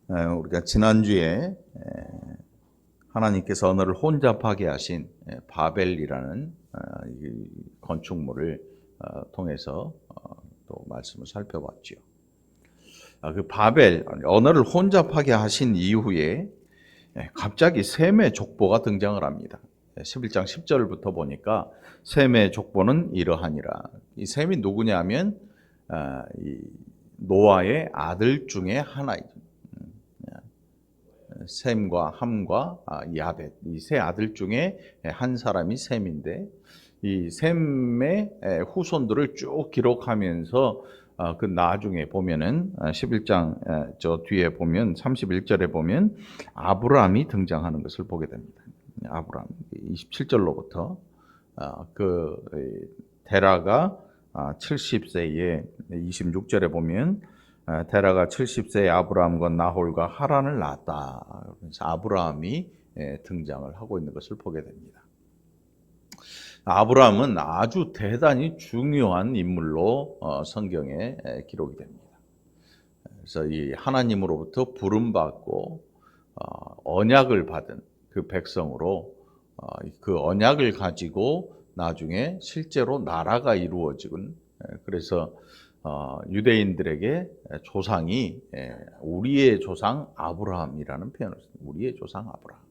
우리가 지난주에 하나님께서 언어를 혼잡하게 하신 바벨이라는 이 건축물을 통해서 또 말씀을 살펴봤죠. 그 바벨, 언어를 혼잡하게 하신 이후에 갑자기 셈의 족보가 등장을 합니다. 11장 10절부터 보니까 셈의 족보는 이러하니라. 이 셈이 누구냐면 이 노아의 아들 중에 하나이죠. 셈과 함과 야벳, 이 세 아들 중에 한 사람이 셈인데, 이 셈의 후손들을 쭉 기록하면서 그 나중에 보면은 11장 저 뒤에 보면 31절에 보면 아브라함이 등장하는 것을 보게 됩니다. 아브라함 27절로부터 그 테라가 70세에 26절에 보면 테라가 70세에 아브라함과 나홀과 하란을 낳았다. 그래서 아브라함이 등장을 하고 있는 것을 보게 됩니다. 아브라함은 아주 대단히 중요한 인물로 성경에 기록이 됩니다. 그래서 이 하나님으로부터 부름받고 언약을 받은 그 백성으로 그 언약을 가지고 나중에 실제로 나라가 이루어지곤, 그래서 유대인들에게 조상이 우리의 조상 아브라함이라는 표현을 씁니다. 우리의 조상 아브라함.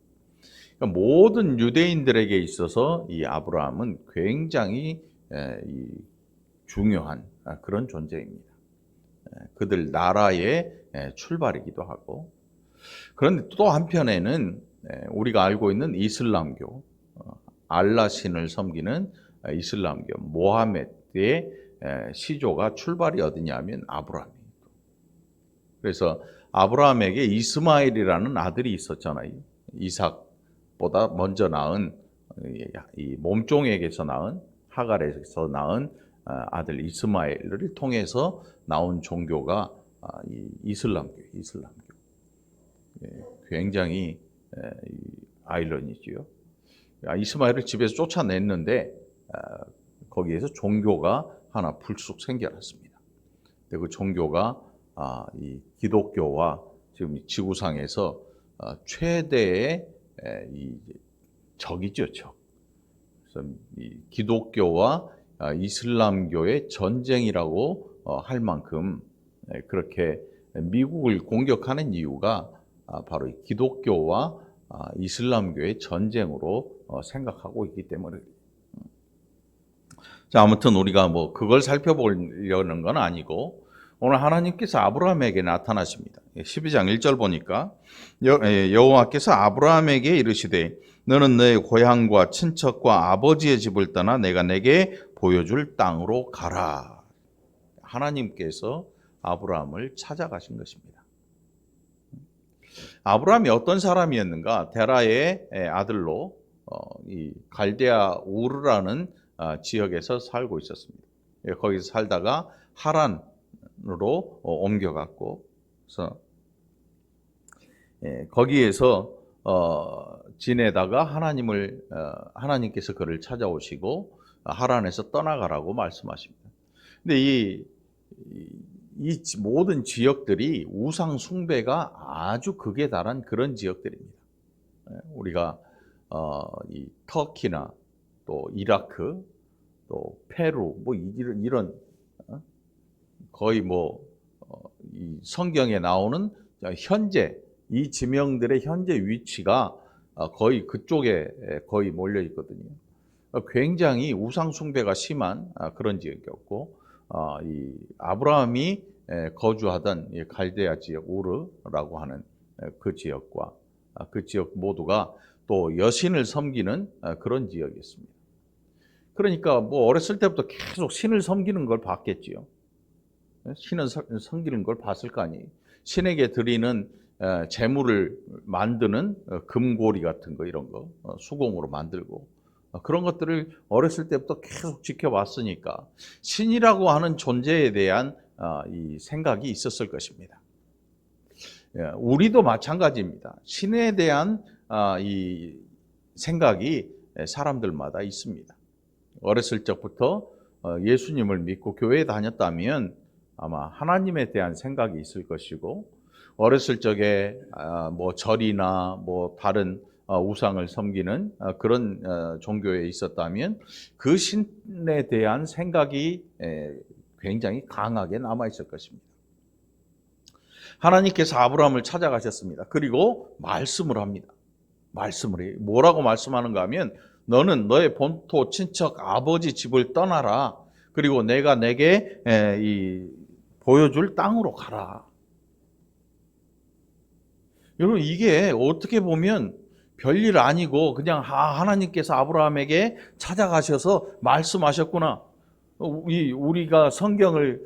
그러니까 모든 유대인들에게 있어서 이 아브라함은 굉장히 중요한 그런 존재입니다. 그들 나라의 출발이기도 하고, 그런데 또 한편에는 우리가 알고 있는 이슬람교, 알라 신을 섬기는 이슬람교, 모하메드의 시조가 출발이 어디냐면 아브라함이에요. 그래서 아브라함에게 이스마엘이라는 아들이 있었잖아요. 이삭보다 먼저 낳은 이 몸종에게서 낳은 하갈에서 낳은 아들 이스마엘을 통해서 나온 종교가 이슬람교. 굉장히 아이러니지요. 이스마엘을 집에서 쫓아냈는데 거기에서 종교가 하나 불쑥 생겨났습니다. 그 종교가 이 기독교와 지금 지구상에서 최대의 이 적이죠, 적. 그래서 이 기독교와 이슬람교의 전쟁이라고 할 만큼 그렇게 미국을 공격하는 이유가 바로 이 기독교와 이슬람교의 전쟁으로 생각하고 있기 때문에. 자, 아무튼 우리가 뭐 그걸 살펴보려는 건 아니고, 오늘 하나님께서 아브라함에게 나타나십니다. 12장 1절 보니까 여호와께서 아브라함에게 이르시되 너는 너의 고향과 친척과 아버지의 집을 떠나 내가 내게 보여줄 땅으로 가라. 하나님께서 아브라함을 찾아가신 것입니다. 아브라함이 어떤 사람이었는가? 테라의 아들로 이 갈대아 우르라는 지역에서 살고 있었습니다. 거기서 살다가 하란으로 옮겨갔고, 그래서 거기에서 지내다가 하나님께서 그를 찾아오시고 하란에서 떠나가라고 말씀하십니다. 근데 이 모든 지역들이 우상 숭배가 아주 극에 달한 그런 지역들입니다. 우리가 이 터키나 또 이라크, 또 페루, 뭐 이런 거의 이 성경에 나오는 현재 이 지명들의 현재 위치가 거의 그쪽에 거의 몰려 있거든요. 굉장히 우상 숭배가 심한 그런 지역이었고, 이 아브라함이 거주하던 이 갈대아 지역 우르라고 하는 그 지역과 그 지역 모두가 또 여신을 섬기는 그런 지역이었습니다. 그러니까 뭐 어렸을 때부터 계속 신을 섬기는 걸 봤겠지요. 신을 섬기는 걸 봤을 거 아니에요. 신에게 드리는 제물을 만드는 금고리 같은 거, 이런 거 수공으로 만들고 그런 것들을 어렸을 때부터 계속 지켜봤으니까 신이라고 하는 존재에 대한 이 생각이 있었을 것입니다. 우리도 마찬가지입니다. 신에 대한 이 생각이 사람들마다 있습니다. 어렸을 적부터 예수님을 믿고 교회에 다녔다면 아마 하나님에 대한 생각이 있을 것이고, 어렸을 적에 뭐 절이나 뭐 다른 우상을 섬기는 그런 종교에 있었다면 그 신에 대한 생각이 굉장히 강하게 남아 있을 것입니다. 하나님께서 아브라함을 찾아가셨습니다. 그리고 말씀을 합니다. 말씀을 해요. 뭐라고 말씀하는가 하면 너는 너의 본토 친척 아버지 집을 떠나라. 그리고 내가 내게 보여줄 땅으로 가라. 여러분, 이게 어떻게 보면 별일 아니고 그냥 하나님께서 아브라함에게 찾아가셔서 말씀하셨구나. 우리가 성경을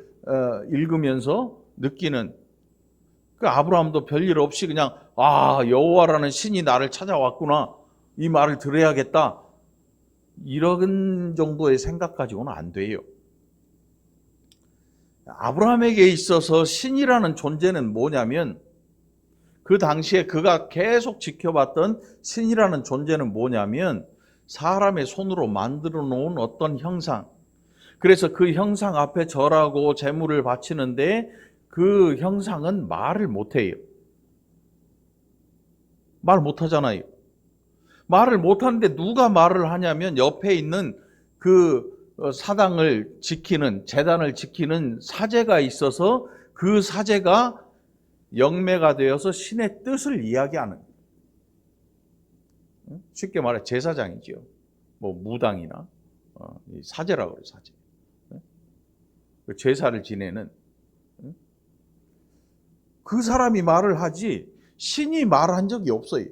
읽으면서 느끼는 그 아브라함도 별일 없이 그냥 여호와라는 신이 나를 찾아왔구나. 이 말을 들어야겠다. 이런 정도의 생각 가지고는 안 돼요. 아브라함에게 있어서 신이라는 존재는 뭐냐면 그 당시에 그가 계속 지켜봤던 신이라는 존재는 뭐냐면 사람의 손으로 만들어 놓은 어떤 형상. 그래서 그 형상 앞에 절하고 제물을 바치는데 그 형상은 말을 못해요. 말 못하잖아요. 말을 못하는데 누가 말을 하냐면 옆에 있는 그 사당을 지키는, 제단을 지키는 사제가 있어서 그 사제가 영매가 되어서 신의 뜻을 이야기하는, 쉽게 말해 제사장이죠. 뭐 무당이나 사제라고 그래요. 사제. 제사를 지내는 그 사람이 말을 하지 신이 말한 적이 없어요.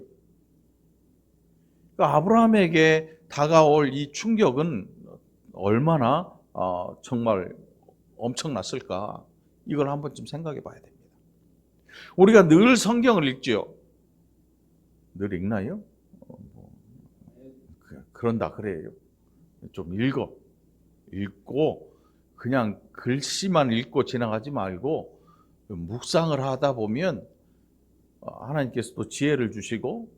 그러니까 아브라함에게 다가올 이 충격은 얼마나 정말 엄청났을까. 이걸 한 번쯤 생각해 봐야 됩니다. 우리가 늘 성경을 읽죠. 늘 읽나요? 그런다 그래요. 좀 읽고 그냥 글씨만 읽고 지나가지 말고 묵상을 하다 보면 하나님께서 또 지혜를 주시고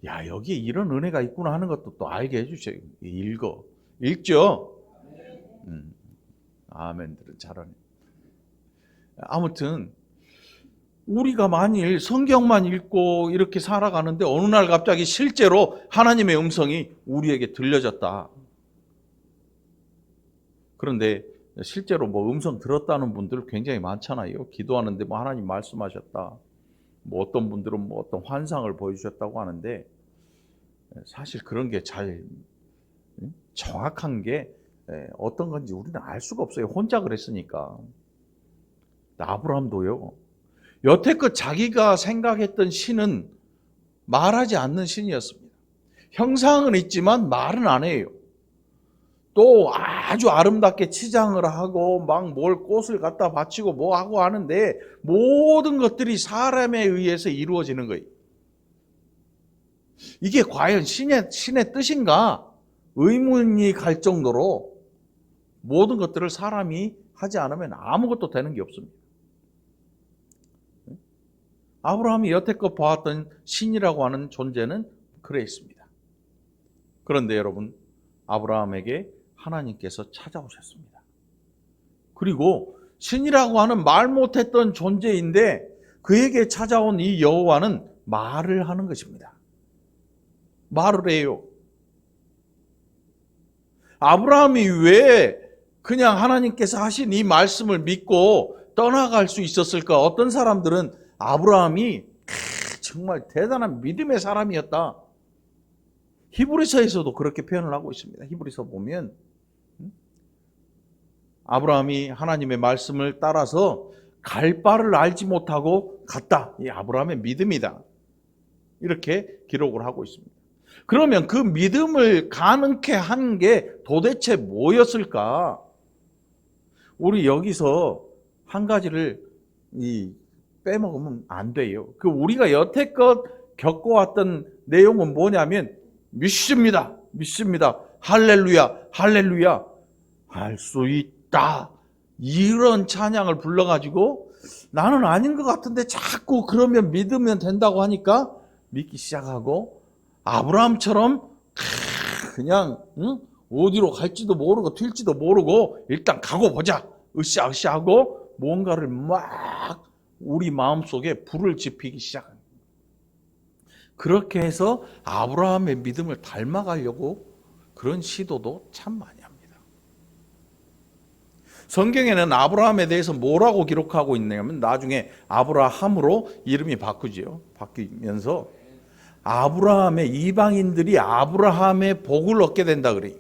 여기에 이런 은혜가 있구나 하는 것도 또 알게 해주셔요. 읽죠? 아멘들은 잘하네. 아무튼 우리가 만일 성경만 읽고 이렇게 살아가는데 어느 날 갑자기 실제로 하나님의 음성이 우리에게 들려졌다. 그런데 실제로 뭐 음성 들었다는 분들 굉장히 많잖아요. 기도하는데 뭐 하나님 말씀하셨다. 뭐 어떤 분들은 뭐 어떤 환상을 보여주셨다고 하는데 사실 그런 게 잘 정확한 게 어떤 건지 우리는 알 수가 없어요. 혼자 그랬으니까. 아브라함도요. 여태껏 자기가 생각했던 신은 말하지 않는 신이었습니다. 형상은 있지만 말은 안 해요. 또 아주 아름답게 치장을 하고 막 뭘 꽃을 갖다 바치고 뭐 하고 하는데 모든 것들이 사람에 의해서 이루어지는 거예요. 이게 과연 신의 뜻인가? 의문이 갈 정도로 모든 것들을 사람이 하지 않으면 아무것도 되는 게 없습니다. 아브라함이 여태껏 보았던 신이라고 하는 존재는 그래 있습니다. 그런데 여러분, 아브라함에게 하나님께서 찾아오셨습니다. 그리고 신이라고 하는 말 못했던 존재인데 그에게 찾아온 이 여호와는 말을 하는 것입니다. 말을 해요. 아브라함이 왜 그냥 하나님께서 하신 이 말씀을 믿고 떠나갈 수 있었을까? 어떤 사람들은 아브라함이 정말 대단한 믿음의 사람이었다. 히브리서에서도 그렇게 표현을 하고 있습니다. 히브리서 보면 아브라함이 하나님의 말씀을 따라서 갈 바를 알지 못하고 갔다. 이 아브라함의 믿음이다. 이렇게 기록을 하고 있습니다. 그러면 그 믿음을 가능케 한 게 도대체 뭐였을까? 우리 여기서 한 가지를 빼먹으면 안 돼요. 그 우리가 여태껏 겪어왔던 내용은 뭐냐면 믿습니다. 할렐루야, 할렐루야. 할 수 있다. 이런 찬양을 불러가지고 나는 아닌 것 같은데 자꾸 그러면 믿으면 된다고 하니까 믿기 시작하고 아브라함처럼 그냥 어디로 갈지도 모르고 튈지도 모르고 일단 가고 보자. 으쌰으쌰하고 뭔가를 막 우리 마음속에 불을 지피기 시작합니다. 그렇게 해서 아브라함의 믿음을 닮아가려고 그런 시도도 참 많이 합니다. 성경에는 아브라함에 대해서 뭐라고 기록하고 있냐면 나중에 아브라함으로 이름이 바뀌면서 아브라함의 이방인들이 아브라함의 복을 얻게 된다 그래요.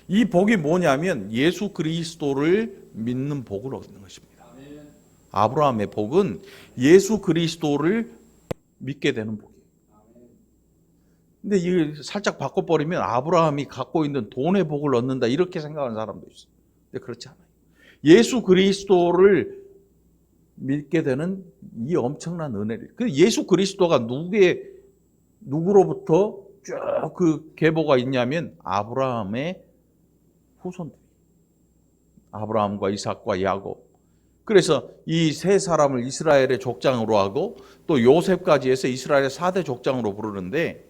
이 복이 뭐냐면 예수 그리스도를 믿는 복을 얻는 것입니다. 아브라함의 복은 예수 그리스도를 믿게 되는 복이에요. 근데 이걸 살짝 바꿔버리면 아브라함이 갖고 있는 돈의 복을 얻는다 이렇게 생각하는 사람도 있어요. 근데 그렇지 않아요. 예수 그리스도를 믿게 되는 이 엄청난 은혜를. 예수 그리스도가 누구로부터 쭉 그 계보가 있냐면 아브라함의 후손들. 아브라함과 이삭과 야곱. 그래서 이 세 사람을 이스라엘의 족장으로 하고 또 요셉까지 해서 이스라엘의 4대 족장으로 부르는데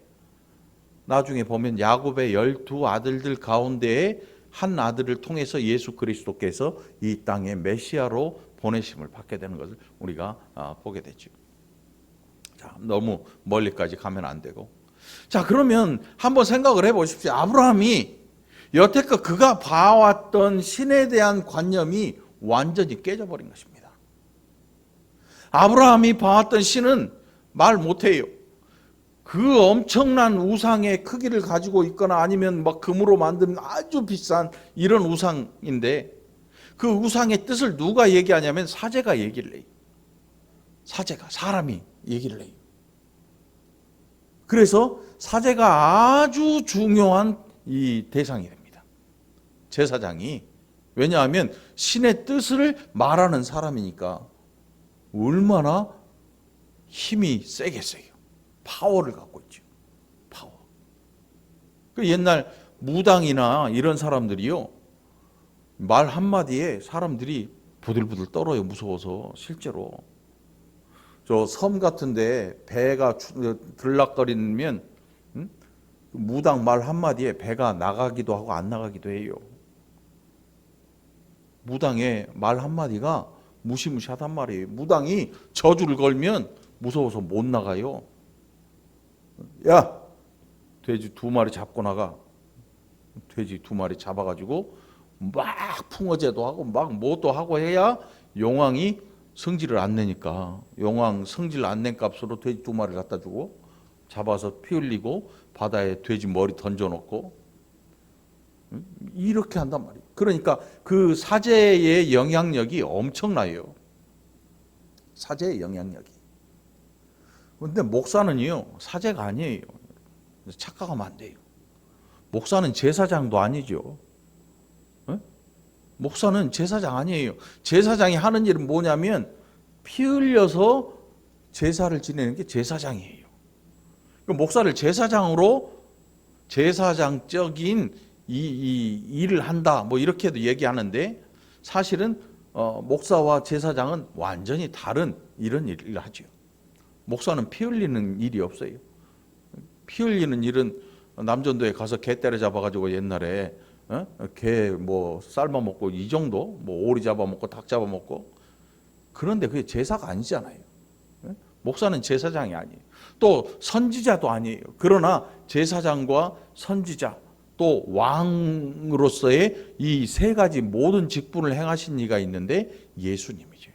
나중에 보면 야곱의 12아들들 가운데에 한 아들을 통해서 예수 그리스도께서 이 땅에 메시아로 보내심을 받게 되는 것을 우리가 보게 되죠. 자, 너무 멀리까지 가면 안 되고. 자, 그러면 한번 생각을 해보십시오. 아브라함이 여태껏 그가 봐왔던 신에 대한 관념이 완전히 깨져버린 것입니다. 아브라함이 봐왔던 신은 말 못해요. 그 엄청난 우상의 크기를 가지고 있거나 아니면 막 금으로 만든 아주 비싼 이런 우상인데 그 우상의 뜻을 누가 얘기하냐면 사제가 얘기를 해요. 사람이 얘기를 해요. 그래서 사제가 아주 중요한 이 대상이 됩니다. 제사장이. 왜냐하면 신의 뜻을 말하는 사람이니까 얼마나 힘이 세겠어요. 파워를 갖고 있죠. 파워. 그 옛날 무당이나 이런 사람들이요. 말 한마디에 사람들이 부들부들 떨어요. 무서워서. 실제로. 저 섬 같은데 배가 들락거리면 무당 말 한마디에 배가 나가기도 하고 안 나가기도 해요. 무당의 말 한마디가 무시무시하단 말이에요. 무당이 저주를 걸면 무서워서 못 나가요. 야, 돼지 2마리 잡고 나가. 돼지 2마리 잡아가지고 막 풍어제도 하고 막 뭐도 하고 해야 용왕이 성질을 안 내니까 용왕 성질 안 낸 값으로 돼지 2마리 갖다 주고 잡아서 피 흘리고 바다에 돼지 머리 던져놓고 이렇게 한단 말이에요. 그러니까 그 사제의 영향력이 엄청나요. 사제의 영향력이. 그런데 목사는요, 사제가 아니에요. 착각하면 안 돼요. 목사는 제사장도 아니죠. 네? 목사는 제사장 아니에요. 제사장이 하는 일은 뭐냐면 피 흘려서 제사를 지내는 게 제사장이에요. 목사를 제사장으로 제사장적인 이 일을 한다 뭐 이렇게도 얘기하는데 사실은 목사와 제사장은 완전히 다른 이런 일을 하죠. 목사는 피 흘리는 일이 없어요. 피 흘리는 일은 남전도에 가서 개 때려 잡아가지고 옛날에 개 뭐 삶아 먹고 이 정도 뭐 오리 잡아 먹고 닭 잡아 먹고 그런데 그게 제사가 아니잖아요. 목사는 제사장이 아니에요. 또 선지자도 아니에요. 그러나 제사장과 선지자 또 왕으로서의 이 세 가지 모든 직분을 행하신 이가 있는데 예수님이죠.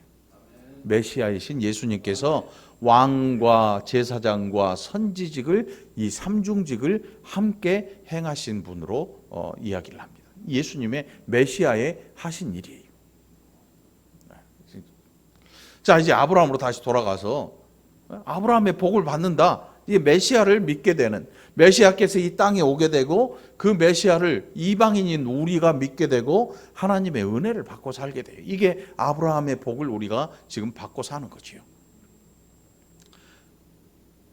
메시아이신 예수님께서 왕과 제사장과 선지직을 이 삼중직을 함께 행하신 분으로 이야기를 합니다. 예수님의 메시아의 하신 일이에요. 자, 이제 아브라함으로 다시 돌아가서 아브라함의 복을 받는다. 이 메시아를 믿게 되는 메시아께서 이 땅에 오게 되고 그 메시아를 이방인인 우리가 믿게 되고 하나님의 은혜를 받고 살게 돼요. 이게 아브라함의 복을 우리가 지금 받고 사는 거지요.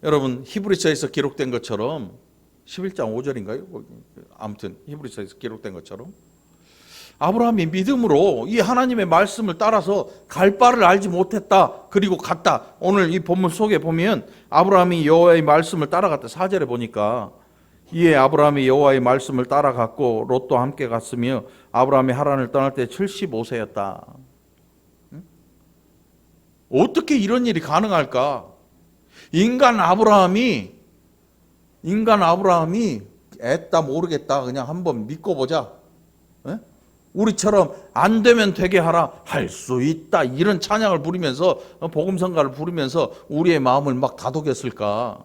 여러분 히브리서에서 기록된 것처럼 11장 5절인가요? 아무튼 히브리서에서 기록된 것처럼 아브라함이 믿음으로 이 하나님의 말씀을 따라서 갈 바를 알지 못했다. 그리고 갔다. 오늘 이 본문 속에 보면 아브라함이 여호와의 말씀을 따라갔다. 4절에 보니까 이에 아브라함이 여호와의 말씀을 따라갔고 롯도 함께 갔으며 아브라함이 하란을 떠날 때 75세였다. 어떻게 이런 일이 가능할까? 인간 아브라함이 애따 모르겠다 그냥 한번 믿고 보자. 에? 우리처럼 안 되면 되게 하라, 할 수 있다, 이런 찬양을 부르면서 복음성가를 부르면서 우리의 마음을 막 다독였을까?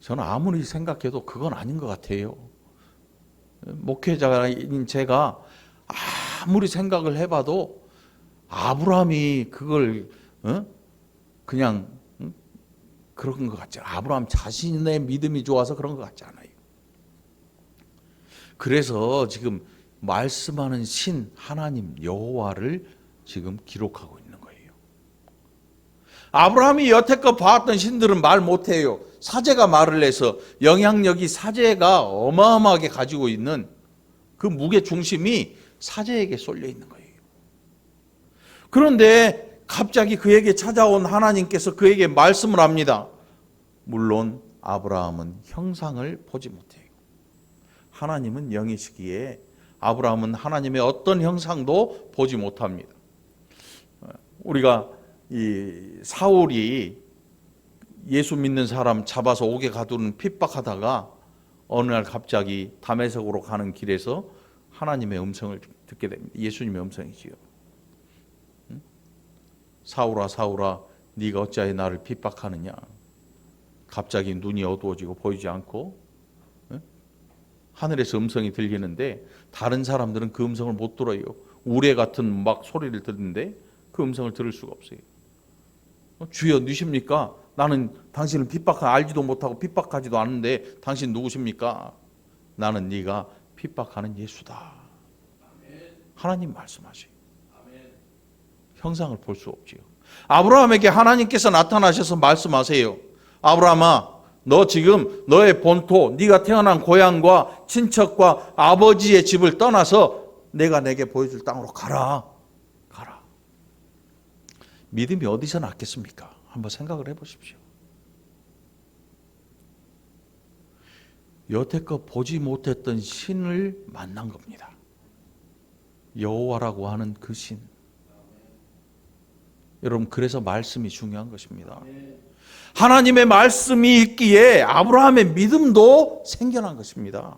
저는 아무리 생각해도 그건 아닌 것 같아요. 목회자인 제가 아무리 생각을 해봐도 아브라함이 그걸 그냥 그런 것 같지 않아요. 아브라함 자신의 믿음이 좋아서 그런 것 같지 않아요. 그래서 지금 말씀하는 신 하나님 여호와를 지금 기록하고 있는 거예요. 아브라함이 여태껏 봐왔던 신들은 말 못해요. 사제가 말을 해서 영향력이 사제가 어마어마하게 가지고 있는 그 무게 중심이 사제에게 쏠려 있는 거예요. 그런데 갑자기 그에게 찾아온 하나님께서 그에게 말씀을 합니다. 물론 아브라함은 형상을 보지 못해요. 하나님은 영이시기에 아브라함은 하나님의 어떤 형상도 보지 못합니다. 우리가 이 사울이 예수 믿는 사람 잡아서 옥에 가두는 핍박하다가 어느 날 갑자기 다메섹으로 가는 길에서 하나님의 음성을 듣게 됩니다. 예수님의 음성이지요. 사울아 사울아 네가 어찌하여 나를 핍박하느냐. 갑자기 눈이 어두워지고 보이지 않고 하늘에서 음성이 들리는데 다른 사람들은 그 음성을 못 들어요. 우레 같은 막 소리를 듣는데 그 음성을 들을 수가 없어요. 주여 누십니까? 나는 당신을 알지도 못하고 핍박하지도 않는데 당신 누구십니까? 나는 네가 핍박하는 예수다. 하나님 말씀하세요. 형상을 볼 수 없지요. 아브라함에게 하나님께서 나타나셔서 말씀하세요. 아브라함아, 너 지금 너의 본토, 네가 태어난 고향과 친척과 아버지의 집을 떠나서 내가 내게 보여줄 땅으로 가라. 가라. 믿음이 어디서 났겠습니까? 한번 생각을 해보십시오. 여태껏 보지 못했던 신을 만난 겁니다. 여호와라고 하는 그 신. 여러분, 그래서 말씀이 중요한 것입니다. 하나님의 말씀이 있기에 아브라함의 믿음도 생겨난 것입니다.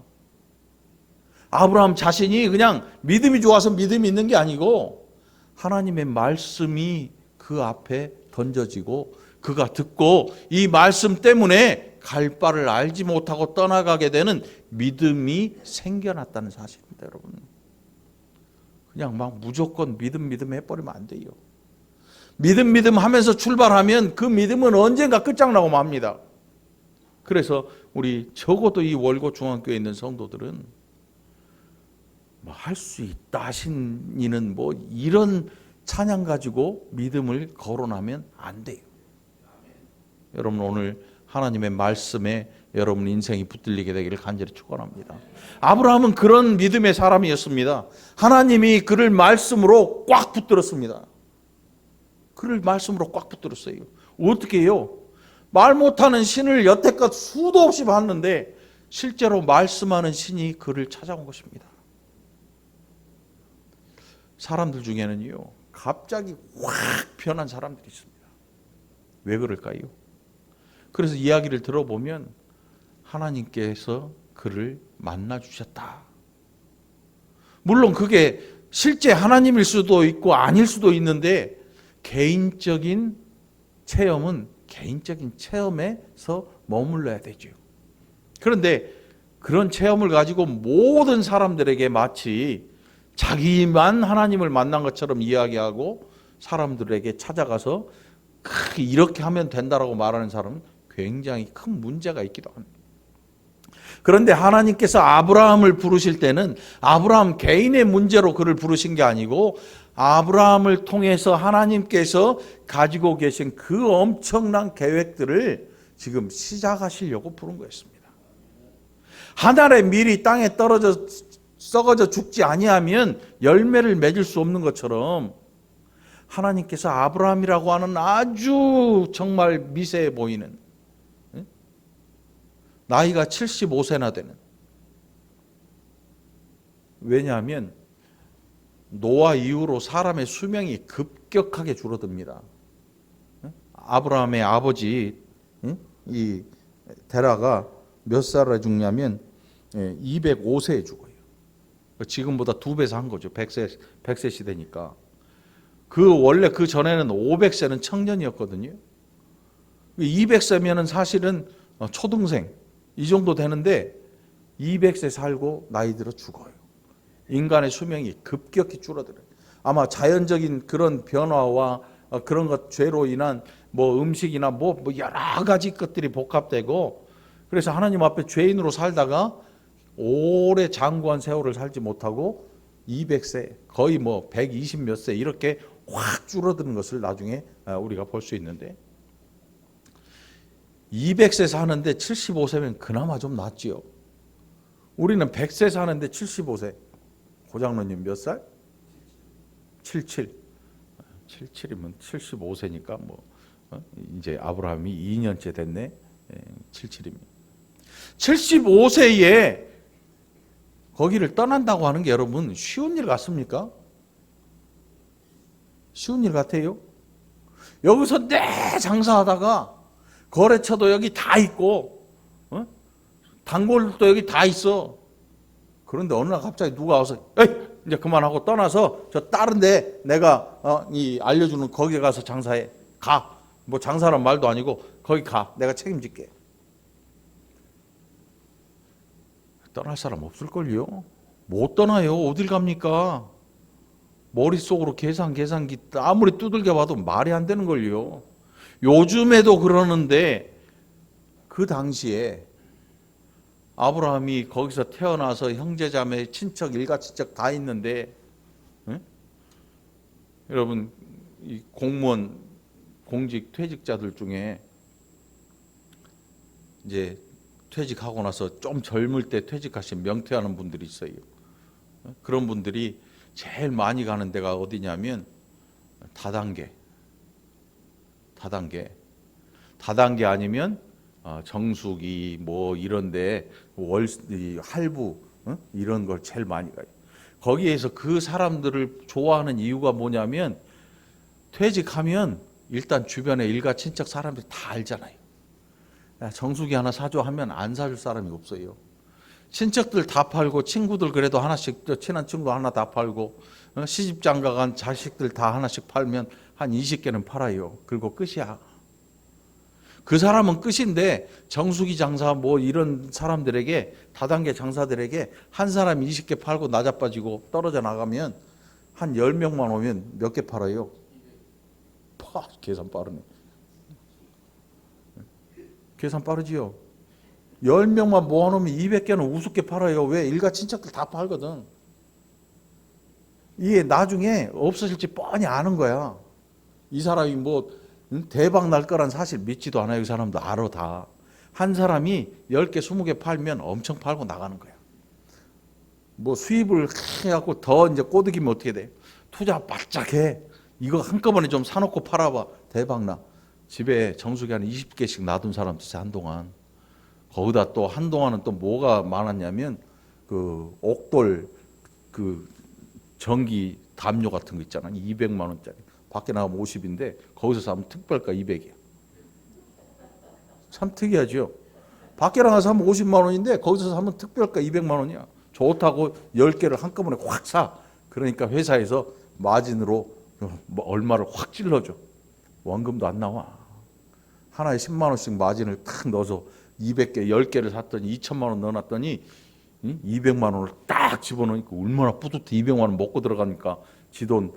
아브라함 자신이 그냥 믿음이 좋아서 믿음이 있는 게 아니고 하나님의 말씀이 그 앞에 던져지고 그가 듣고 이 말씀 때문에 갈 바를 알지 못하고 떠나가게 되는 믿음이 생겨났다는 사실입니다. 여러분, 그냥 막 무조건 믿음 해버리면 안 돼요. 믿음 하면서 출발하면 그 믿음은 언젠가 끝장나고 맙니다. 그래서 우리 적어도 이 월고 중앙교회에 있는 성도들은 뭐 할 수 있다 하시니는 뭐 이런 찬양 가지고 믿음을 거론하면 안 돼요. 여러분, 오늘 하나님의 말씀에 여러분 인생이 붙들리게 되기를 간절히 축원합니다. 아브라함은 그런 믿음의 사람이었습니다. 하나님이 그를 말씀으로 꽉 붙들었습니다. 그를 말씀으로 꽉 붙들었어요. 어떻게 해요? 말 못하는 신을 여태껏 수도 없이 봤는데 실제로 말씀하는 신이 그를 찾아온 것입니다. 사람들 중에는요, 갑자기 확 변한 사람들이 있습니다. 왜 그럴까요? 그래서 이야기를 들어보면 하나님께서 그를 만나 주셨다. 물론 그게 실제 하나님일 수도 있고 아닐 수도 있는데 개인적인 체험은 개인적인 체험에서 머물러야 되죠. 그런데 그런 체험을 가지고 모든 사람들에게 마치 자기만 하나님을 만난 것처럼 이야기하고 사람들에게 찾아가서 이렇게 하면 된다라고 말하는 사람은 굉장히 큰 문제가 있기도 합니다. 그런데 하나님께서 아브라함을 부르실 때는 아브라함 개인의 문제로 그를 부르신 게 아니고 아브라함을 통해서 하나님께서 가지고 계신 그 엄청난 계획들을 지금 시작하시려고 부른 거였습니다. 한 알의 밀이 땅에 떨어져 썩어져 죽지 아니하면 열매를 맺을 수 없는 것처럼 하나님께서 아브라함이라고 하는 아주 정말 미세해 보이는, 나이가 75세나 되는, 왜냐하면 노아 이후로 사람의 수명이 급격하게 줄어듭니다. 아브라함의 아버지 이 데라가 몇 살에 죽냐면 205세에 죽어요. 지금보다 2배 산 거죠. 100세 시대니까. 원래 그 전에는 500세는 청년이었거든요. 200세면은 사실은 초등생 이 정도 되는데 200세 살고 나이 들어 죽어요. 인간의 수명이 급격히 줄어들어요. 아마 자연적인 그런 변화와 그런 것 죄로 인한 뭐 음식이나 뭐 여러 가지 것들이 복합되고, 그래서 하나님 앞에 죄인으로 살다가 오래 장구한 세월을 살지 못하고 200세 거의 뭐 120 몇 세 이렇게 확 줄어드는 것을 나중에 우리가 볼 수 있는데, 200세 사는데 75세면 그나마 좀 낫지요. 우리는 100세 사는데 75세. 고장로님 몇 살? 77. 77이면 75세니까 뭐 이제 아브라함이 2년째 됐네. 77입니다. 75세에 거기를 떠난다고 하는 게 여러분 쉬운 일 같습니까? 쉬운 일 같아요? 여기서 내 장사하다가 거래처도 여기 다 있고 단골도 여기 다 있어. 그런데 어느 날 갑자기 누가 와서 에이 이제 그만하고 떠나서 저 다른데 내가 알려주는 거기 가서 장사해. 가. 뭐 장사란 말도 아니고 거기 가. 내가 책임질게. 떠날 사람 없을걸요? 못 떠나요. 어딜 갑니까? 머릿속으로 계산기 아무리 두들겨 봐도 말이 안 되는 걸요. 요즘에도 그러는데 그 당시에 아브라함이 거기서 태어나서 형제자매 친척 일가친척 다 있는데 여러분 이 공무원 공직 퇴직자들 중에 이제 퇴직하고 나서 좀 젊을 때 퇴직하신 명퇴하는 분들이 있어요. 그런 분들이 제일 많이 가는 데가 어디냐면 다단계 아니면 정수기 뭐 이런데 할부 이런 걸 제일 많이 가요. 거기에서 그 사람들을 좋아하는 이유가 뭐냐면 퇴직하면 일단 주변에 일가 친척 사람들이 다 알잖아요. 야, 정수기 하나 사줘 하면 안 사줄 사람이 없어요. 친척들 다 팔고 친구들 그래도 하나씩 친한 친구 하나 다 팔고 시집 장가 간 자식들 다 하나씩 팔면 한 20개는 팔아요. 그리고 끝이야. 그 사람은 끝인데 정수기 장사 뭐 이런 사람들에게 다단계 장사들에게 한 사람이 20개 팔고 낮아빠지고 떨어져 나가면 한 10명만 오면 몇 개 팔아요? 계산 빠르네. 계산 빠르지요? 10명만 모아놓으면 200개는 우습게 팔아요. 왜? 일가 친척들 다 팔거든. 이게 나중에 없어질지 뻔히 아는 거야. 이 사람이 뭐 대박 날 거란 사실 믿지도 않아요. 이 사람도 알아 다. 한 사람이 10개 20개 팔면 엄청 팔고 나가는 거야. 뭐 수입을 해갖고 더 이제 꼬드기면 어떻게 돼? 투자 바짝 해. 이거 한꺼번에 좀 사놓고 팔아봐. 대박 나. 집에 정수기 한 20개씩 놔둔 사람도 있어 한동안. 거기다 또 한동안은 또 뭐가 많았냐면 그 옥돌 그 전기 담요 같은 거 있잖아. 200만 원짜리. 밖에 나가면 50인데 거기서 사면 특별가 200이야. 참 특이하죠. 밖에 나가서 사면 50만 원인데 거기서 사면 특별가 200만 원이야. 좋다고 10개를 한꺼번에 확 사. 그러니까 회사에서 마진으로 얼마를 확 찔러줘. 원금도 안 나와. 하나에 10만 원씩 마진을 탁 넣어서 200개, 10개를 샀더니 2천만 원 넣어놨더니 200만 원을 딱 집어넣으니까 얼마나 뿌듯해. 200만 원 먹고 들어가니까 지 돈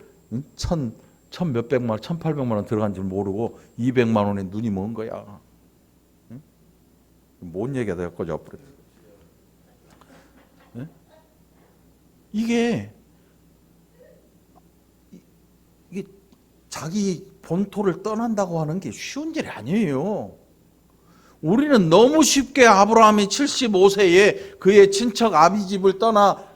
천 몇백만 원, 1,800만 원 들어간 줄 모르고 200만 원에 눈이 먼 거야. 뭔 얘기가 다 엮어져 버렸어. 이게 자기 본토를 떠난다고 하는 게 쉬운 일이 아니에요. 우리는 너무 쉽게 아브라함이 75세에 그의 친척 아비집을 떠나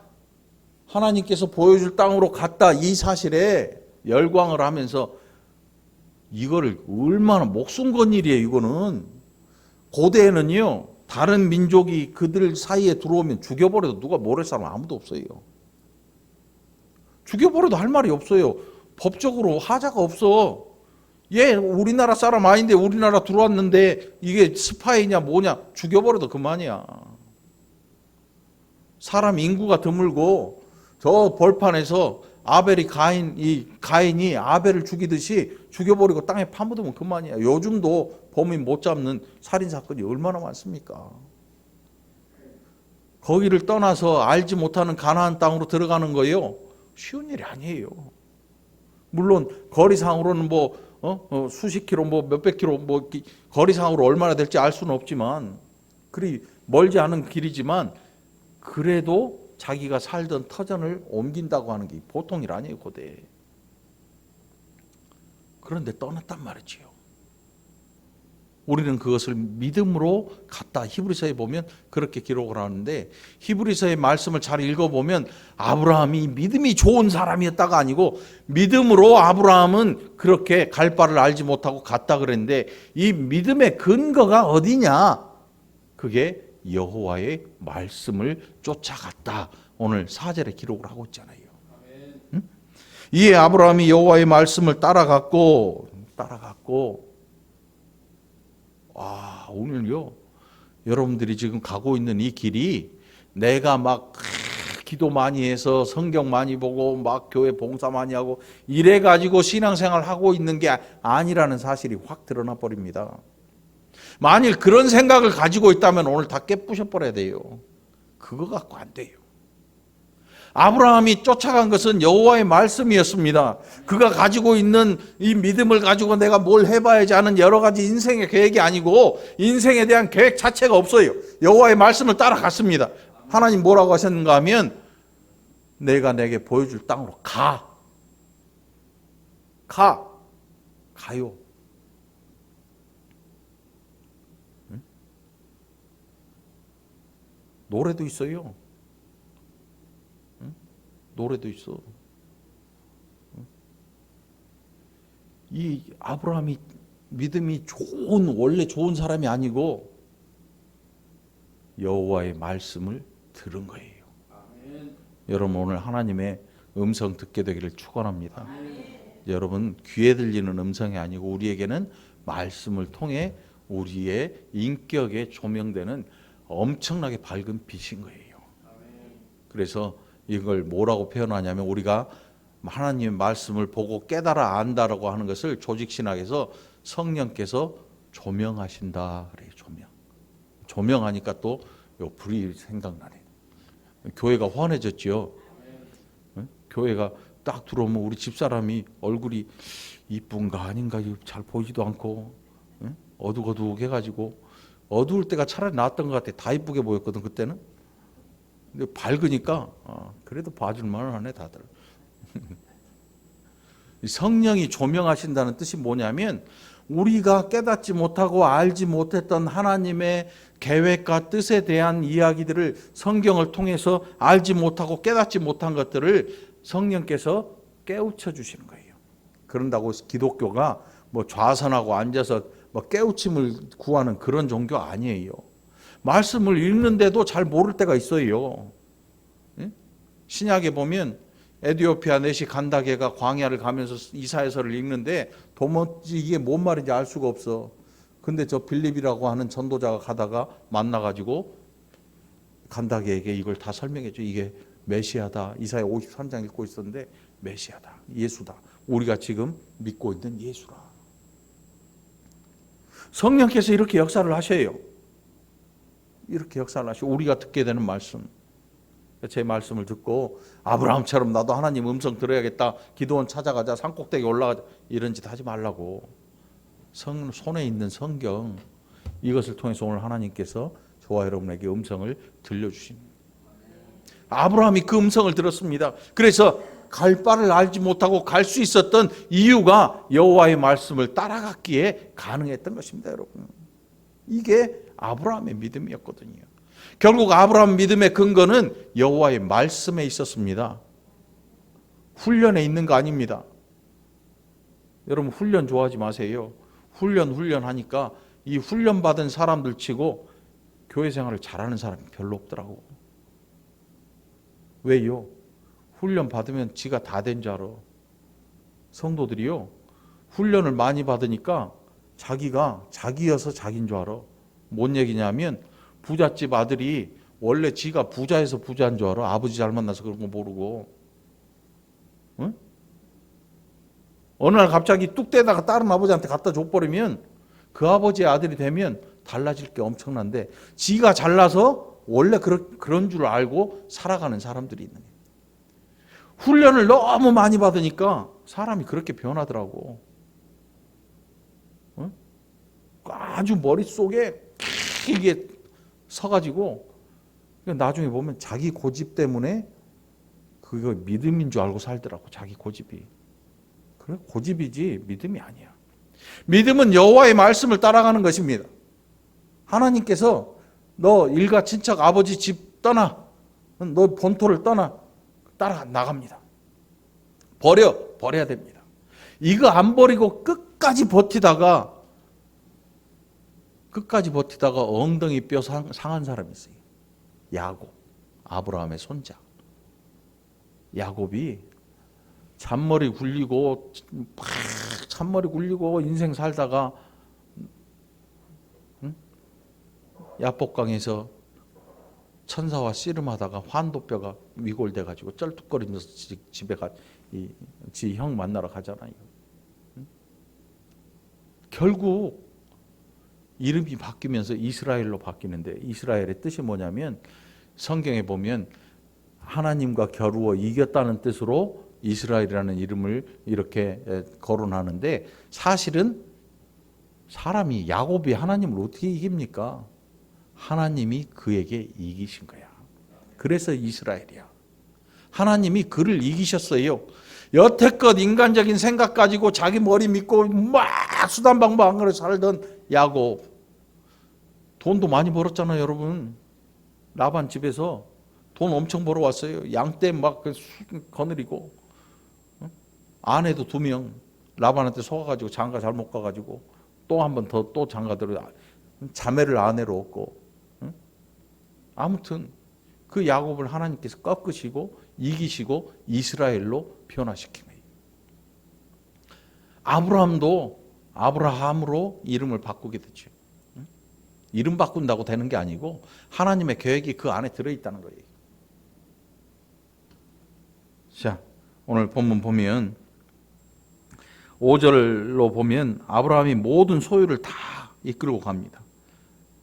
하나님께서 보여줄 땅으로 갔다 이 사실에 열광을 하면서 이거를 얼마나 목숨 건 일이에요. 이거는 고대에는요 다른 민족이 그들 사이에 들어오면 죽여버려도 누가 모를 사람 아무도 없어요. 죽여버려도 할 말이 없어요. 법적으로 하자가 없어. 얘 우리나라 사람 아닌데 우리나라 들어왔는데 이게 스파이냐 뭐냐 죽여버려도 그만이야. 사람 인구가 드물고 저 벌판에서 가인이 아벨을 죽이듯이 죽여버리고 땅에 파묻으면 그만이야. 요즘도 범인 못 잡는 살인 사건이 얼마나 많습니까? 거기를 떠나서 알지 못하는 가나안 땅으로 들어가는 거예요. 쉬운 일이 아니에요. 물론 거리상으로는 수십 킬로 몇백 킬로 거리상으로 얼마나 될지 알 수는 없지만 그리 멀지 않은 길이지만 그래도 자기가 살던 터전을 옮긴다고 하는 게 보통 일 아니에요, 고대. 그런데 떠났단 말이지요. 우리는 그것을 믿음으로 갔다. 히브리서에 보면 그렇게 기록을 하는데 히브리서의 말씀을 잘 읽어보면 아브라함이 믿음이 좋은 사람이었다가 아니고 믿음으로 아브라함은 그렇게 갈 바를 알지 못하고 갔다 그랬는데 이 믿음의 근거가 어디냐? 그게 여호와의 말씀을 쫓아갔다. 오늘 4절에 기록을 하고 있잖아요. 응? 이에 아브라함이 여호와의 말씀을 따라갔고 오늘요 여러분들이 지금 가고 있는 이 길이 내가 막 기도 많이 해서 성경 많이 보고 막 교회 봉사 많이 하고 이래 가지고 신앙생활 하고 있는 게 아니라는 사실이 확 드러나 버립니다. 만일 그런 생각을 가지고 있다면 오늘 다 깨부셔 버려야 돼요. 그거 갖고 안 돼요. 아브라함이 쫓아간 것은 여호와의 말씀이었습니다. 그가 가지고 있는 이 믿음을 가지고 내가 뭘 해봐야지 하는 여러 가지 인생의 계획이 아니고 인생에 대한 계획 자체가 없어요. 여호와의 말씀을 따라갔습니다. 하나님 뭐라고 하셨는가 하면 내가 내게 보여줄 땅으로 가요. 응? 노래도 있어요. 노래도 있어. 이 아브라함이 믿음이 원래 좋은 사람이 아니고 여호와의 말씀을 들은 거예요. 아멘. 여러분 오늘 하나님의 음성 듣게 되기를 축원합니다. 여러분 귀에 들리는 음성이 아니고 우리에게는 말씀을 통해 우리의 인격에 조명되는 엄청나게 밝은 빛인 거예요. 아멘. 그래서 이걸 뭐라고 표현하냐면 우리가 하나님의 말씀을 보고 깨달아 안다라고 하는 것을 조직신학에서 성령께서 조명하신다 그래요. 조명하니까 또 불이 생각나네. 교회가 환해졌지요. 교회가 딱 들어오면 우리 집사람이 얼굴이 이쁜가 아닌가 잘 보이지도 않고 어둑어둑해가지고 어두울 때가 차라리 나았던 것 같아. 다 이쁘게 보였거든 그때는. 근데 밝으니까 그래도 봐줄만 하네 다들. 성령이 조명하신다는 뜻이 뭐냐면 우리가 깨닫지 못하고 알지 못했던 하나님의 계획과 뜻에 대한 이야기들을 성경을 통해서 알지 못하고 깨닫지 못한 것들을 성령께서 깨우쳐 주시는 거예요. 그런다고 기독교가 좌선하고 앉아서 깨우침을 구하는 그런 종교 아니에요. 말씀을 읽는데도 잘 모를 때가 있어요. 신약에 보면 에디오피아 내시 간다게가 광야를 가면서 이사야서를 읽는데 도무지 이게 뭔 말인지 알 수가 없어. 근데 저 빌립이라고 하는 전도자가 가다가 만나가지고 간다게에게 이걸 다 설명해줘. 이게 메시아다. 이사야 53장 읽고 있었는데 메시아다. 예수다. 우리가 지금 믿고 있는 예수라. 성령께서 이렇게 역사를 하셔요. 이렇게 역사를 하시고 우리가 듣게 되는 말씀. 제 말씀을 듣고 아브라함처럼 나도 하나님 음성 들어야겠다. 기도원 찾아가자. 산꼭대기 올라가자. 이런 짓 하지 말라고. 손에 있는 성경 이것을 통해서 오늘 하나님께서 저와 여러분에게 음성을 들려주십니다. 아브라함이 그 음성을 들었습니다. 그래서 갈 바를 알지 못하고 갈 수 있었던 이유가 여호와의 말씀을 따라갔기에 가능했던 것입니다. 여러분. 이게 아브라함의 믿음이었거든요. 결국 아브라함 믿음의 근거는 여호와의 말씀에 있었습니다. 훈련에 있는 거 아닙니다. 여러분 훈련 좋아하지 마세요. 훈련하니까 이 훈련받은 사람들 치고 교회 생활을 잘하는 사람이 별로 없더라고. 왜요? 훈련 받으면 지가 다 된 줄 알아. 성도들이요, 훈련을 많이 받으니까 자기가 자기여서 자기인 줄 알아. 뭔 얘기냐면 부잣집 아들이 원래 지가 부자여서 부자인 줄 알아. 아버지 잘 만나서 그런 거 모르고. 응? 어느 날 갑자기 뚝 떼다가 다른 아버지한테 갖다 줘버리면 그 아버지의 아들이 되면 달라질 게 엄청난데, 지가 잘나서 원래 그런 줄 알고 살아가는 사람들이 있는 거예요. 훈련을 너무 많이 받으니까 사람이 그렇게 변하더라고. 응? 아주 머릿속에 이게 서가지고 나중에 보면 자기 고집 때문에 그거 믿음인 줄 알고 살더라고. 자기 고집이. 그래, 고집이지 믿음이 아니야. 믿음은 여호와의 말씀을 따라가는 것입니다. 하나님께서 너 일가 친척 아버지 집 떠나, 너 본토를 떠나, 따라 나갑니다. 버려야 됩니다. 이거 안 버리고 끝까지 버티다가 엉덩이 뼈 상한 사람이 있어요. 야곱, 아브라함의 손자. 야곱이 잔머리 굴리고 인생 살다가 야복강에서 천사와 씨름하다가 환도뼈가 위골돼 가지고 쩔뚝거리면서 집에 지 형 만나러 가잖아요. 결국 이름이 바뀌면서 이스라엘로 바뀌는데, 이스라엘의 뜻이 뭐냐면 성경에 보면 하나님과 겨루어 이겼다는 뜻으로 이스라엘이라는 이름을 이렇게 거론하는데, 사실은 사람이, 야곱이 하나님을 어떻게 이깁니까? 하나님이 그에게 이기신 거야. 그래서 이스라엘이야. 하나님이 그를 이기셨어요. 여태껏 인간적인 생각 가지고 자기 머리 믿고 막 수단방법 안 그래 살던 야곱, 돈도 많이 벌었잖아요, 여러분. 라반 집에서 돈 엄청 벌어왔어요. 양떼 막 거느리고, 아내도 2명 라반한테 속아가지고 장가 잘못 가가지고 또 한 번 더 또 장가들어 자매를 아내로 얻고. 아무튼 그 야곱을 하나님께서 꺾으시고 이기시고 이스라엘로 변화시킨 거예요. 아브라함도 아브라함으로 이름을 바꾸게 됐죠. 이름 바꾼다고 되는 게 아니고 하나님의 계획이 그 안에 들어있다는 거예요. 자, 오늘 본문 보면 5절로 보면 아브라함이 모든 소유를 다 이끌고 갑니다.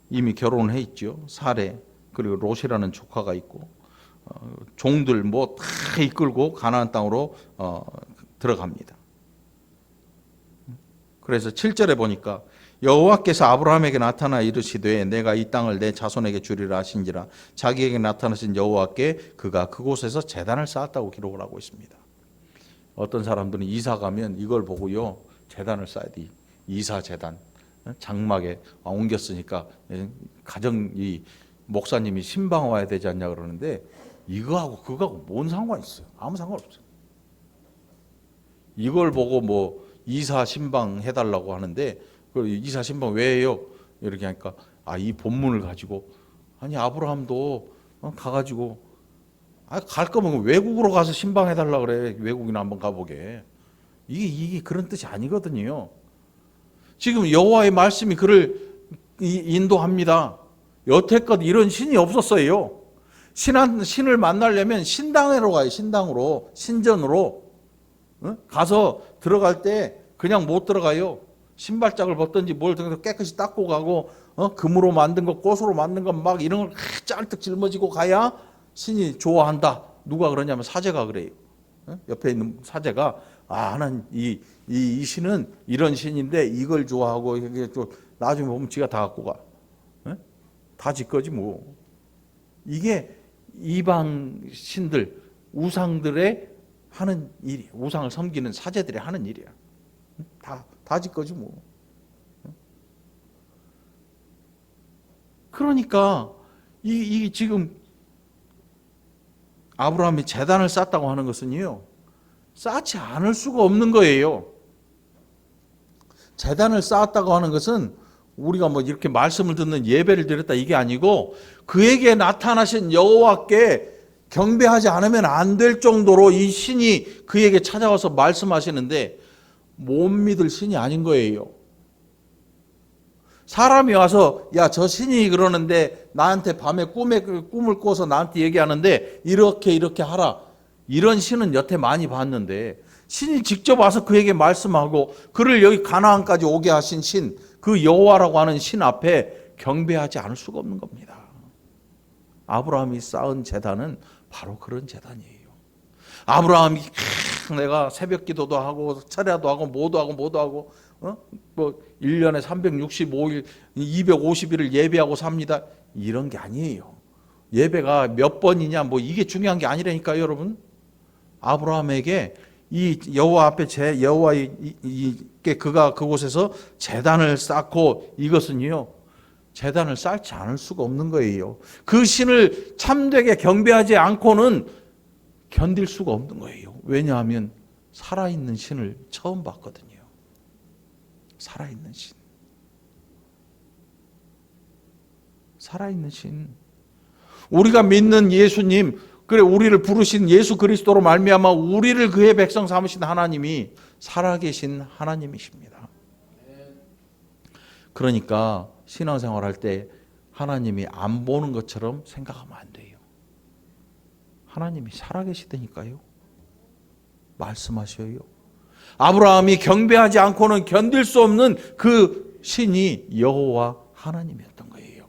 이미 결혼해 있죠. 사레, 그리고 롯이라는 조카가 있고, 종들 뭐 다 이끌고 가나안 땅으로 들어갑니다. 그래서 7절에 보니까 여호와께서 아브라함에게 나타나 이르시되 내가 이 땅을 내 자손에게 주리라 하신지라, 자기에게 나타나신 여호와께 그가 그곳에서 제단을 쌓았다고 기록을 하고 있습니다. 어떤 사람들은 이사 가면 이걸 보고요, 제단을 쌓아야 돼. 이사 제단. 장막에 옮겼으니까 가정 이 목사님이 신방 와야 되지 않냐 그러는데, 이거하고 그거하고 뭔 상관이 있어요? 아무 상관없어요. 이걸 보고 뭐 이사 신방 해달라고 하는데, 그 이사 신방 왜 해요? 이렇게 하니까 이 본문을 가지고, 아니 아브라함도 가가지고 갈 거면 외국으로 가서 신방 해달라 그래. 외국이나 한번 가보게. 이게 그런 뜻이 아니거든요. 지금 여호와의 말씀이 그를 인도합니다. 여태껏 이런 신이 없었어요. 신을 만나려면 신당으로 가요. 신당으로, 신전으로 가서 들어갈 때 그냥 못 들어가요. 신발짝을 벗든지 뭘 깨끗이 닦고 가고, 금으로 만든 것, 꽃으로 만든 것 막 이런 걸 짤뜩 짊어지고 가야 신이 좋아한다. 누가 그러냐면 사제가 그래요. 옆에 있는 사제가 하나님 이 신은 이런 신인데 이걸 좋아하고, 이게 또 나중에 보면 지가 다 갖고 가. 다 지 거지 뭐. 이게 이방 신들, 우상들의 하는 일이, 우상을 섬기는 사제들이 하는 일이야. 다 지 거지 뭐. 그러니까 이 지금 아브라함이 제단을 쌓았다고 하는 것은요, 쌓지 않을 수가 없는 거예요. 제단을 쌓았다고 하는 것은 우리가 뭐 이렇게 말씀을 듣는 예배를 드렸다 이게 아니고, 그에게 나타나신 여호와께 경배하지 않으면 안 될 정도로 이 신이 그에게 찾아와서 말씀하시는데, 못 믿을 신이 아닌 거예요. 사람이 와서 야, 저 신이 그러는데 나한테 밤에 꿈을 꿔서 나한테 얘기하는데 이렇게 하라. 이런 신은 여태 많이 봤는데 신이 직접 와서 그에게 말씀하고 그를 여기 가나안까지 오게 하신 신, 그 여호와라고 하는 신 앞에 경배하지 않을 수가 없는 겁니다. 아브라함이 쌓은 제단은 바로 그런 제단이에요. 아브라함이 내가 새벽 기도도 하고 차례도 하고 뭐도 하고 뭐 1년에 365일 250일을 예배하고 삽니다. 이런 게 아니에요. 예배가 몇 번이냐 뭐 이게 중요한 게 아니라니까요, 여러분. 아브라함에게 이 여호와 앞에 여호와께 그가 그곳에서 제단을 쌓고 이것은요. 제단을 쌓지 않을 수가 없는 거예요. 그 신을 참되게 경배하지 않고는 견딜 수가 없는 거예요. 왜냐하면 살아있는 신을 처음 봤거든요. 살아있는 신. 살아있는 신. 우리가 믿는 예수님, 그래 우리를 부르신 예수 그리스도로 말미암아 우리를 그의 백성 삼으신 하나님이 살아계신 하나님이십니다. 그러니까 신앙생활할 때 하나님이 안 보는 것처럼 생각하면 안 돼요. 하나님이 살아계시다니까요. 말씀하셔요. 아브라함이 경배하지 않고는 견딜 수 없는 그 신이 여호와 하나님이었던 거예요.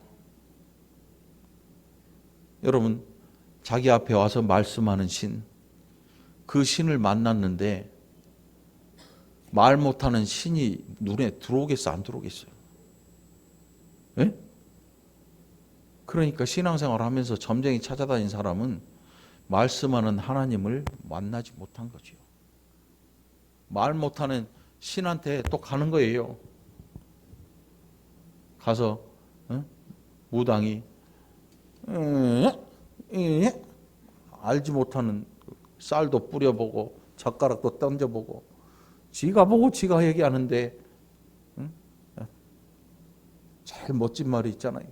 여러분, 자기 앞에 와서 말씀하는 신, 그 신을 만났는데 말 못하는 신이 눈에 들어오겠어, 안 들어오겠어요? 예? 그러니까 신앙생활을 하면서 점쟁이 찾아다닌 사람은 말씀하는 하나님을 만나지 못한 거죠. 말 못하는 신한테 또 가는 거예요. 가서 무당이 알지 못하는 쌀도 뿌려보고 젓가락도 던져보고 지가 보고 지가 얘기하는데 제일 멋진 말이 있잖아요.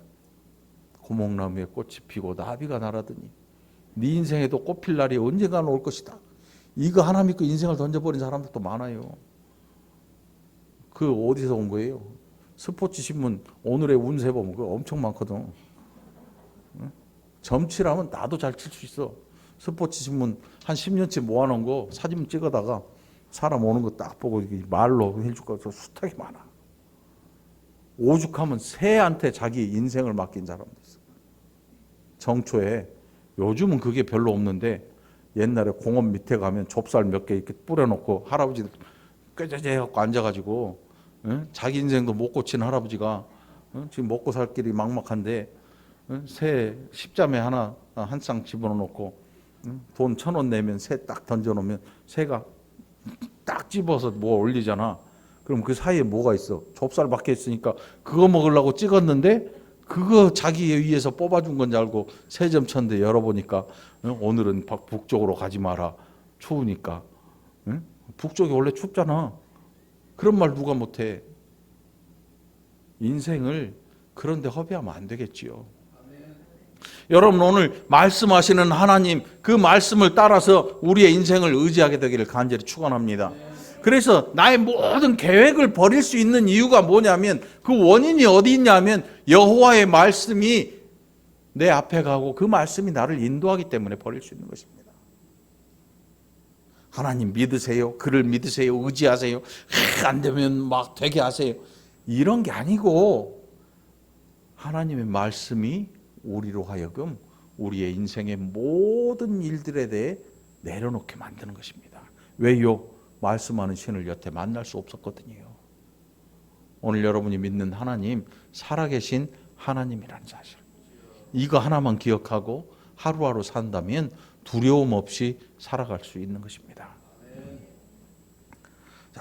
고목나무에 꽃이 피고 나비가 날아드니 네 인생에도 꽃필 날이 언젠가는 올 것이다. 이거 하나 믿고 인생을 던져버린 사람들도 많아요. 그 어디서 온 거예요? 스포츠 신문 오늘의 운세 보면 그거 엄청 많거든. 점치라면 나도 잘 칠 수 있어. 스포츠 신문 한 10년치 모아놓은 거 사진 찍어다가 사람 오는 거 딱 보고 말로 해줄 거 숱하게 많아. 오죽하면 새한테 자기 인생을 맡긴 사람도 있어. 정초에. 요즘은 그게 별로 없는데 옛날에 공원 밑에 가면 좁쌀 몇 개 이렇게 뿌려놓고 할아버지 꾀재재 갖고 앉아가지고 자기 인생도 못 고친 할아버지가 지금 먹고 살 길이 막막한데 새 십자매 하나 한 쌍 집어넣고 돈 1,000원 내면 새 딱 던져놓으면 새가 딱 집어서 뭐 올리잖아. 그럼 그 사이에 뭐가 있어? 좁쌀 밖에 있으니까 그거 먹으려고 찍었는데 그거 자기에 의해서 뽑아준 건지 알고 새 점 쳤는데 열어보니까 오늘은 북쪽으로 가지 마라. 추우니까. 북쪽이 원래 춥잖아. 그런 말 누가 못해. 인생을 그런데 허비하면 안 되겠지요. 여러분 오늘 말씀하시는 하나님 그 말씀을 따라서 우리의 인생을 의지하게 되기를 간절히 축원합니다. 그래서 나의 모든 계획을 버릴 수 있는 이유가 뭐냐면 그 원인이 어디 있냐면 여호와의 말씀이 내 앞에 가고 그 말씀이 나를 인도하기 때문에 버릴 수 있는 것입니다. 하나님 믿으세요. 그를 믿으세요. 의지하세요. 안 되면 막 되게 하세요. 이런 게 아니고 하나님의 말씀이 우리로 하여금 우리의 인생의 모든 일들에 대해 내려놓게 만드는 것입니다. 왜요? 말씀하는 신을 여태 만날 수 없었거든요. 오늘 여러분이 믿는 하나님, 살아계신 하나님이라는 사실. 이거 하나만 기억하고 하루하루 산다면 두려움 없이 살아갈 수 있는 것입니다.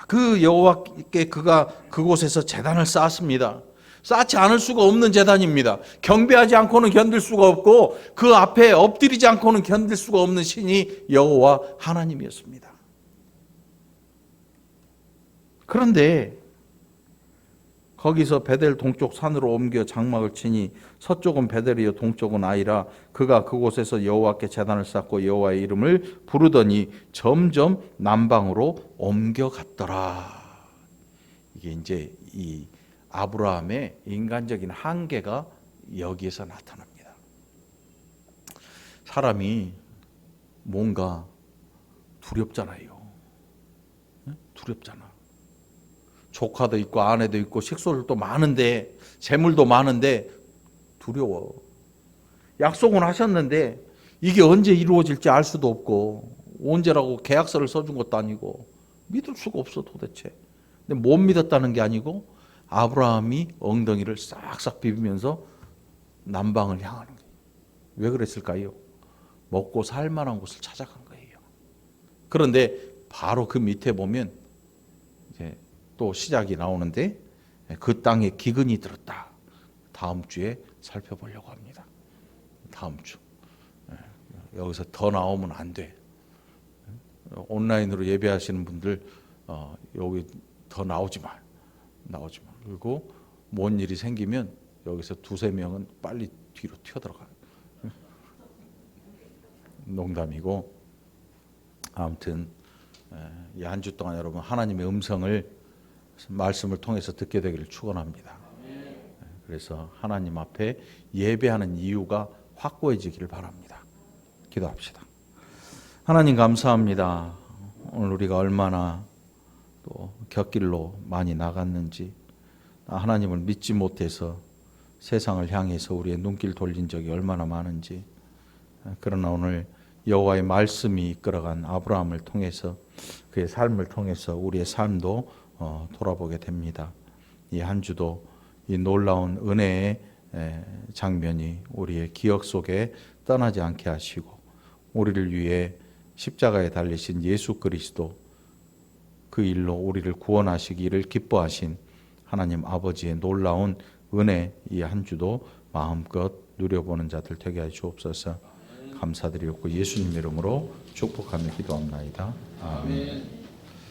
그 여호와께 그가 그곳에서 제단을 쌓았습니다. 쌓지 않을 수가 없는 제단입니다. 경배하지 않고는 견딜 수가 없고 그 앞에 엎드리지 않고는 견딜 수가 없는 신이 여호와 하나님이었습니다. 그런데 거기서 베델 동쪽 산으로 옮겨 장막을 치니 서쪽은 베델이요 동쪽은 아이라 그가 그곳에서 여호와께 제단을 쌓고 여호와의 이름을 부르더니 점점 남방으로 옮겨갔더라. 이게 이제 이 아브라함의 인간적인 한계가 여기에서 나타납니다. 사람이 뭔가 두렵잖아요. 두렵잖아. 조카도 있고 아내도 있고 식솔도 많은데 재물도 많은데 두려워. 약속은 하셨는데 이게 언제 이루어질지 알 수도 없고 언제라고 계약서를 써준 것도 아니고 믿을 수가 없어 도대체. 근데 못 믿었다는 게 아니고 아브라함이 엉덩이를 싹싹 비비면서 남방을 향하는 거예요. 왜 그랬을까요? 먹고 살 만한 곳을 찾아간 거예요. 그런데 바로 그 밑에 보면 이제 또 시작이 나오는데 그 땅에 기근이 들었다. 다음 주에 살펴보려고 합니다. 다음 주. 여기서 더 나오면 안 돼. 온라인으로 예배하시는 분들 여기 더 나오지 마. 그리고 뭔 일이 생기면 여기서 두세 명은 빨리 뒤로 튀어들어가. 농담이고 아무튼 이 한 주 동안 여러분 하나님의 음성을 말씀을 통해서 듣게 되기를 축원합니다. 그래서 하나님 앞에 예배하는 이유가 확고해지기를 바랍니다. 기도합시다. 하나님 감사합니다. 오늘 우리가 얼마나 또 곁길로 많이 나갔는지, 하나님을 믿지 못해서 세상을 향해서 우리의 눈길 돌린 적이 얼마나 많은지, 그러나 오늘 여호와의 말씀이 이끌어간 아브라함을 통해서 그의 삶을 통해서 우리의 삶도 돌아보게 됩니다. 이 한 주도 이 놀라운 은혜의 장면이 우리의 기억 속에 떠나지 않게 하시고 우리를 위해 십자가에 달리신 예수 그리스도 그 일로 우리를 구원하시기를 기뻐하신 하나님 아버지의 놀라운 은혜 이 한 주도 마음껏 누려보는 자들 되게 하여 주옵소서. 감사드리옵고 예수님 이름으로 축복하며 기도합나이다. 아멘.